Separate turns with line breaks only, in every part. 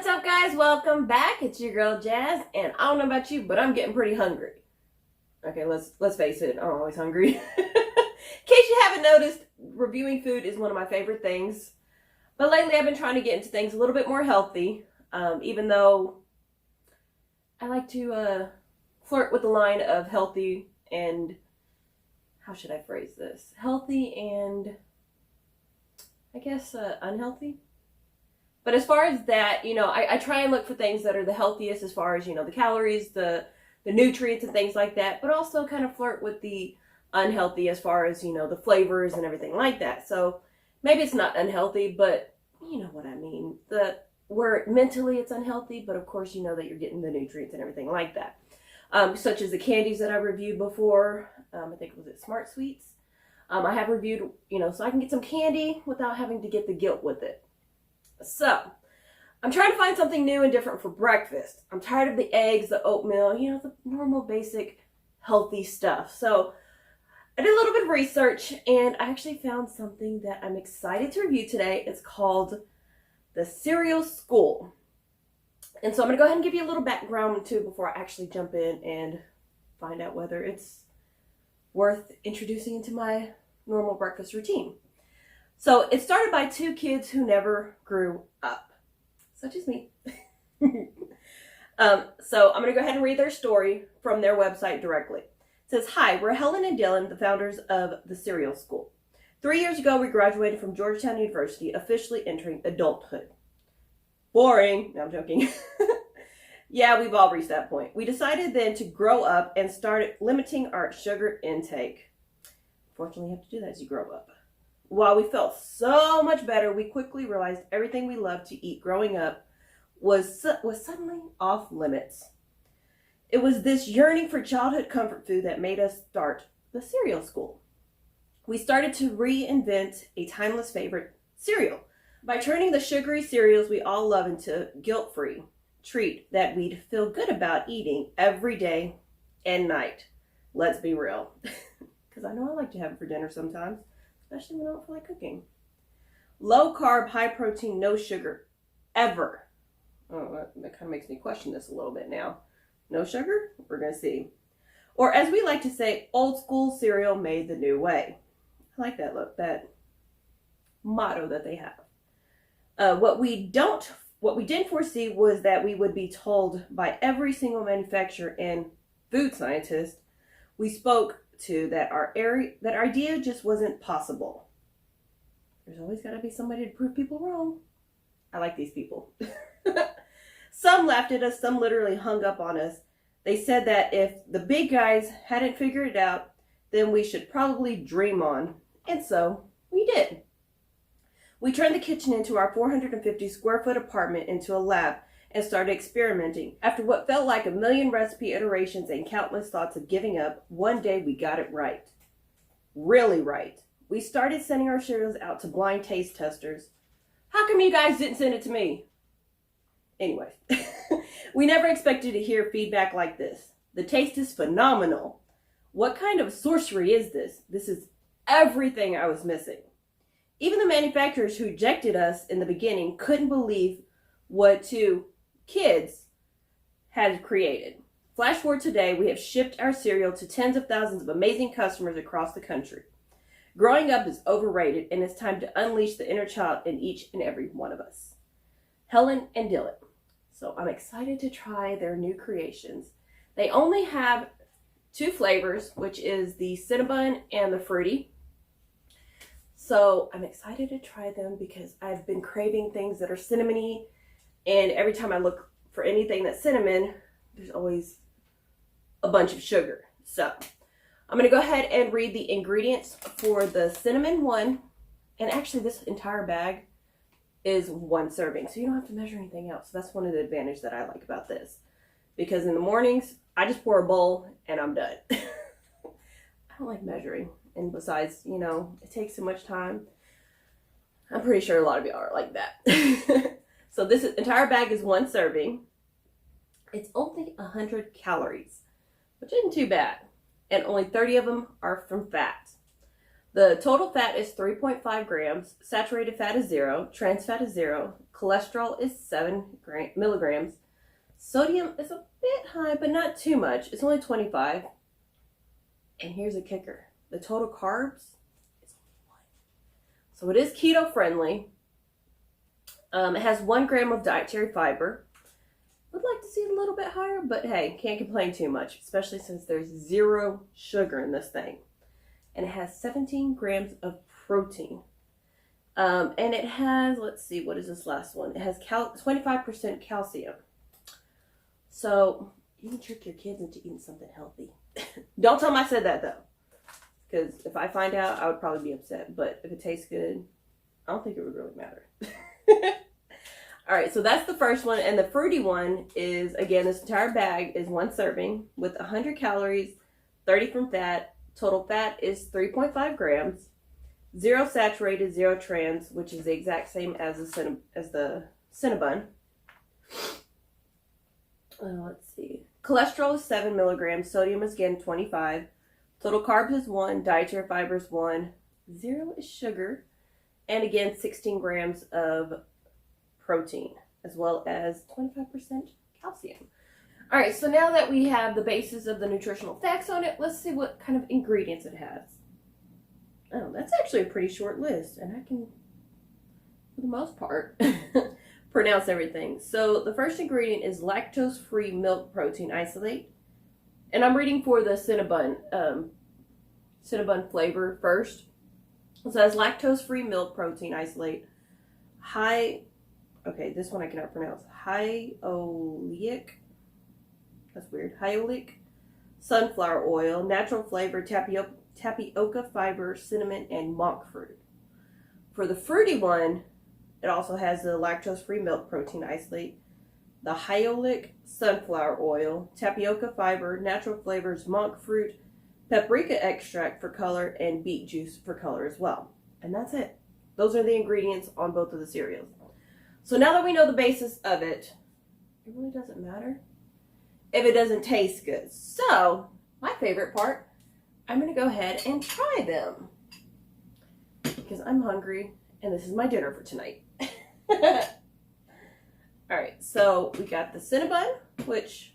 What's up, guys? Welcome back. It's your girl Jazz, and I don't know about you, but I'm getting pretty hungry. Okay, let's face it, I'm always hungry. In case you haven't noticed, reviewing food is one of my favorite things. But lately I've been trying to get into things a little bit more healthy, even though I like to flirt with the line of healthy and, how should I phrase this? Healthy and, I guess, unhealthy. But as far as that, I try and look for things that are the healthiest as far as, the calories, the nutrients and things like that, but also kind of flirt with the unhealthy as far as, the flavors and everything like that. So maybe it's not unhealthy, but you know what I mean. Where mentally it's unhealthy, but of course you know that you're getting the nutrients and everything like that. Such as the candies that I reviewed before. I think it was Smart Sweets. I have reviewed, so I can get some candy without having to get the guilt with it. So, I'm trying to find something new and different for breakfast. I'm tired of the eggs, the oatmeal, the normal basic healthy stuff. So, I did a little bit of research and I actually found something that I'm excited to review today. It's called the Cereal School. And so I'm going to go ahead and give you a little background too before I actually jump in and find out whether it's worth introducing into my normal breakfast routine. So it started by two kids who never grew up, such as me. So I'm going to go ahead and read their story from their website directly. It says, "Hi, we're Helen and Dylan, the founders of the Cereal School. 3 years ago, we graduated from Georgetown University, officially entering adulthood." Boring. No, I'm joking. Yeah, we've all reached that point. "We decided then to grow up and started limiting our sugar intake." Fortunately, you have to do that as you grow up. "While we felt so much better, we quickly realized everything we loved to eat growing up was suddenly off limits. It was this yearning for childhood comfort food that made us start the Cereal School. We started to reinvent a timeless favorite, cereal, by turning the sugary cereals we all love into a guilt-free treat that we'd feel good about eating every day and night. Let's be real, because I know I like to have it for dinner sometimes, especially when I don't feel like cooking. Low carb, high protein, no sugar, ever." Oh, that kind of makes me question this a little bit now. No sugar? We're going to see. "Or as we like to say, old school cereal made the new way." I like that motto that they have. What we didn't foresee was that we would be told by every single manufacturer and food scientist we spoke to that our idea just wasn't possible. There's always got to be somebody to prove people wrong. I like these people. Some laughed at us, some literally hung up on us. They said that if the big guys hadn't figured it out, then we should probably dream on. And so we did. We turned the kitchen into our 450 square foot apartment into a lab and started experimenting. After what felt like a million recipe iterations and countless thoughts of giving up, one day we got it right. Really right. We started sending our cereals out to blind taste testers. How come you guys didn't send it to me? Anyway, we never expected to hear feedback like this. The taste is phenomenal. What kind of sorcery is this? This is everything I was missing. Even the manufacturers who rejected us in the beginning couldn't believe what two kids had created. Flash forward today, we have shipped our cereal to tens of thousands of amazing customers across the country. Growing up is overrated, and it's time to unleash the inner child in each and every one of us. Helen and Dylan. So I'm excited to try their new creations. They only have 2 flavors, which is the cinnamon and the fruity. So I'm excited to try them because I've been craving things that are cinnamony, and every time I look for anything that's cinnamon, there's always a bunch of sugar. So I'm going to go ahead and read the ingredients for the cinnamon one. And actually this entire bag is 1 serving, so you don't have to measure anything else. So that's one of the advantages that I like about this. Because in the mornings, I just pour a bowl and I'm done. I don't like measuring. And besides, it takes so much time. I'm pretty sure a lot of you are like that. So this entire bag is 1 serving. It's only 100 calories, which isn't too bad. And only 30 of them are from fat. The total fat is 3.5 grams, saturated fat is 0, trans fat is 0, cholesterol is 7 milligrams, sodium is a bit high, but not too much. It's only 25. And here's a kicker. The total carbs is only 1. So it is keto friendly. It has 1 gram of dietary fiber. Would like to see it a little bit higher, but hey, can't complain too much, especially since there's 0 sugar in this thing. And it has 17 grams of protein. And it has, let's see, what is this last one? It has 25% calcium. So you can trick your kids into eating something healthy. Don't tell them I said that though. Because if I find out, I would probably be upset. But if it tastes good, I don't think it would really matter. All right, so that's the first one. And the fruity one is, again, this entire bag is 1 serving with 100 calories, 30 from fat. Total fat is 3.5 grams, 0 saturated, 0 trans, which is the exact same as the Cinnabon. Let's see. Cholesterol is 7 milligrams. Sodium is, again, 25. Total carbs is 1. Dietary fiber is 1. 0 is sugar. And, again, 16 grams of protein, as well as 25% calcium. All right, so now that we have the basis of the nutritional facts on it, let's see what kind of ingredients it has. Oh, that's actually a pretty short list, and I can, for the most part, pronounce everything. So the first ingredient is lactose-free milk protein isolate. And I'm reading for the Cinnabon flavor first. So it has lactose-free milk protein isolate, this one I cannot pronounce, hyoleic, that's weird, hyoleic, sunflower oil, natural flavor, tapioca fiber, cinnamon, and monk fruit. For the fruity one, it also has the lactose-free milk protein isolate, the hyoleic sunflower oil, tapioca fiber, natural flavors, monk fruit, paprika extract for color, and beet juice for color as well. And that's it. Those are the ingredients on both of the cereals. So now that we know the basis of it, it really doesn't matter if it doesn't taste good. So, my favorite part, I'm going to go ahead and try them. Because I'm hungry, and this is my dinner for tonight. Alright, so we got the Cinnabon, which,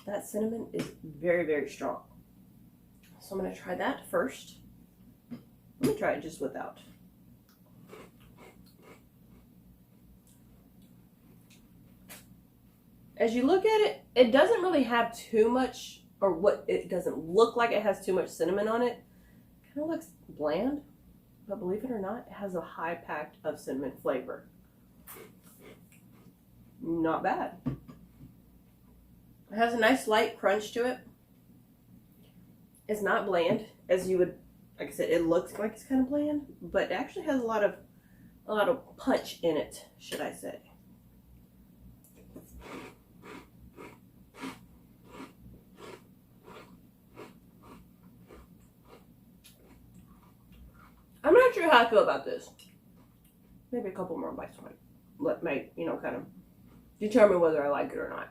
that cinnamon is very, very strong. So I'm going to try that first. Let me try it just without. As you look at it, it doesn't really have too much, or what, it doesn't look like it has too much cinnamon on it. It kind of looks bland, but believe it or not, it has a high pack of cinnamon flavor. Not bad. It has a nice light crunch to it. It's not bland, as you would, like I said, it looks like it's kind of bland, but it actually has a lot of punch in it, should I say. I'm not sure how I feel about this. Maybe a couple more bites might, kind of determine whether I like it or not.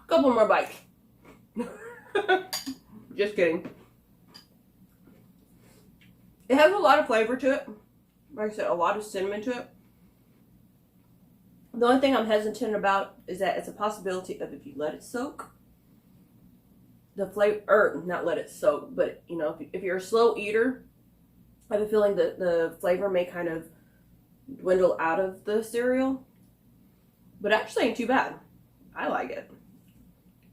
Couple more bites. Just kidding. It has a lot of flavor to it. Like I said, a lot of cinnamon to it. The only thing I'm hesitant about is that it's a possibility of if you let it soak, the flavor, or not let it soak, but if you're a slow eater, I have a feeling that the flavor may kind of dwindle out of the cereal. But actually ain't too bad. I like it.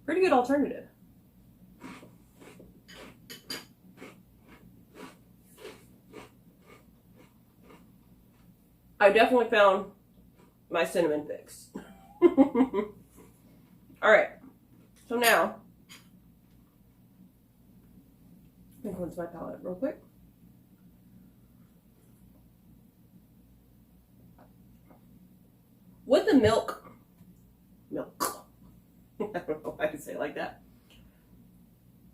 Pretty good alternative. I definitely found my cinnamon fix. Alright, so now, let me cleanse my palate real quick. With the milk, I don't know why I say it like that.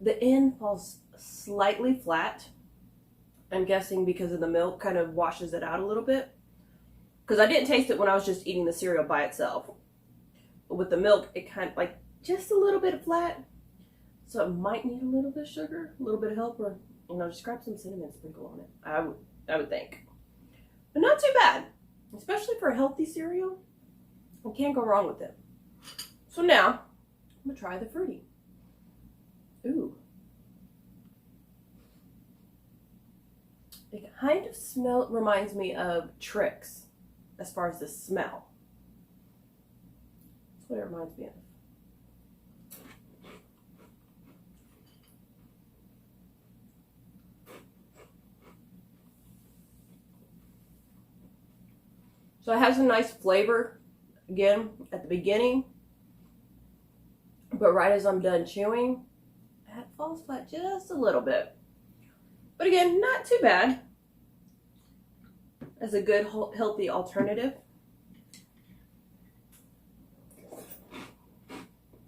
The end falls slightly flat. I'm guessing because of the milk kind of washes it out a little bit. Because I didn't taste it when I was just eating the cereal by itself. But with the milk, it kind of like just a little bit flat. So it might need a little bit of sugar, a little bit of help, or, you know, just grab some cinnamon, sprinkle on it. I would think. But not too bad, especially for a healthy cereal. You can't go wrong with it. So now, I'm going to try the fruity. Ooh. It kind of reminds me of Trix as far as the smell. That's what it reminds me of. So it has a nice flavor, again, at the beginning. But right as I'm done chewing, it falls flat just a little bit. But again, not too bad. As a good, healthy alternative.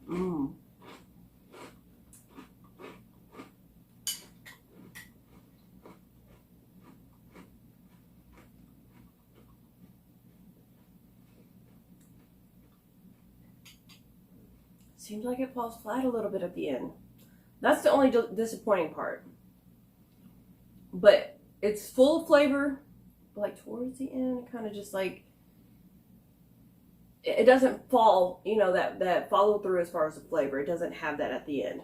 Mmm. Seems like it falls flat a little bit at the end. That's the only disappointing part. But it's full of flavor, like towards the end, kind of just like, it doesn't fall, you know, that follow through as far as the flavor. It doesn't have that at the end.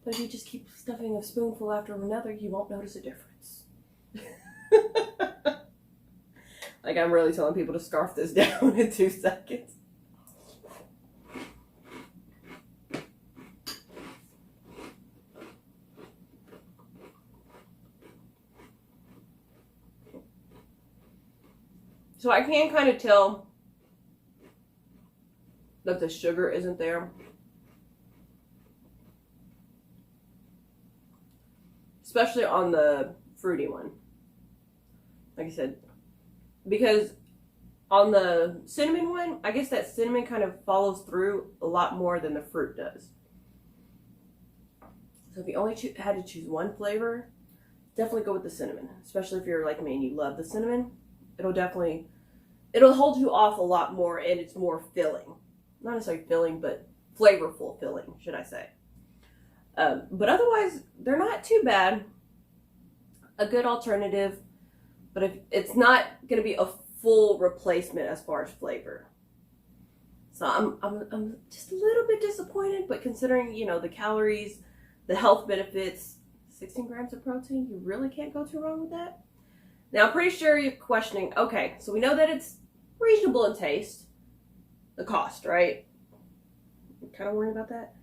But if you just keep stuffing a spoonful after another, you won't notice a difference. Like, I'm really telling people to scarf this down in 2 seconds. So I can kind of tell that the sugar isn't there. Especially on the fruity one. Like I said, because on the cinnamon one, I guess that cinnamon kind of follows through a lot more than the fruit does. So if you only had to choose one flavor, definitely go with the cinnamon. Especially if you're like me and you love the cinnamon. It'll hold you off a lot more, and it's more filling. Not necessarily filling, but flavorful filling, should I say. But otherwise, they're not too bad. A good alternative, but if it's not going to be a full replacement as far as flavor. So I'm just a little bit disappointed, but considering, you know, the calories, the health benefits, 16 grams of protein, you really can't go too wrong with that. Now, I'm pretty sure you're questioning, okay, so we know that it's reasonable in taste. The cost, right? I'm kind of worried about that.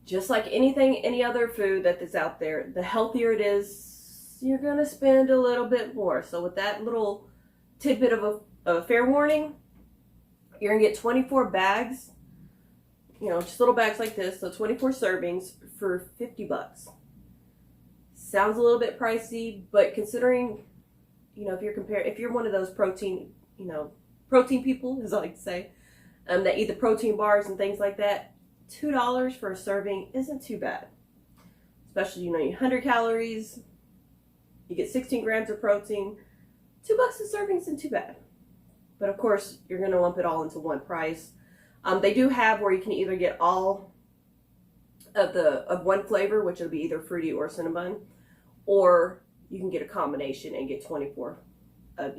Just like any other food that is out there, the healthier it is, you're going to spend a little bit more. So with that little tidbit of a fair warning, you're going to get 24 bags, you know, just little bags like this, so 24 servings for $50. Sounds a little bit pricey, but considering, you know, if you're one of those protein people, as I like to say, that eat the protein bars and things like that, $2 for a serving isn't too bad. Especially, you know, 100 calories, you get 16 grams of protein, $2 a serving isn't too bad. But of course, you're going to lump it all into one price. They do have where you can either get all of one flavor, which will be either fruity or cinnamon, or you can get a combination and get 12 of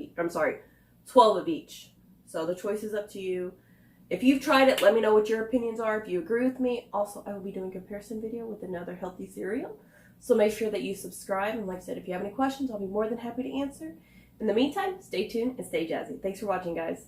each. So the choice is up to you. If you've tried it, let me know what your opinions are. If you agree with me, also I will be doing a comparison video with another healthy cereal. So make sure that you subscribe. And like I said, if you have any questions, I'll be more than happy to answer. In the meantime, stay tuned and stay jazzy. Thanks for watching, guys.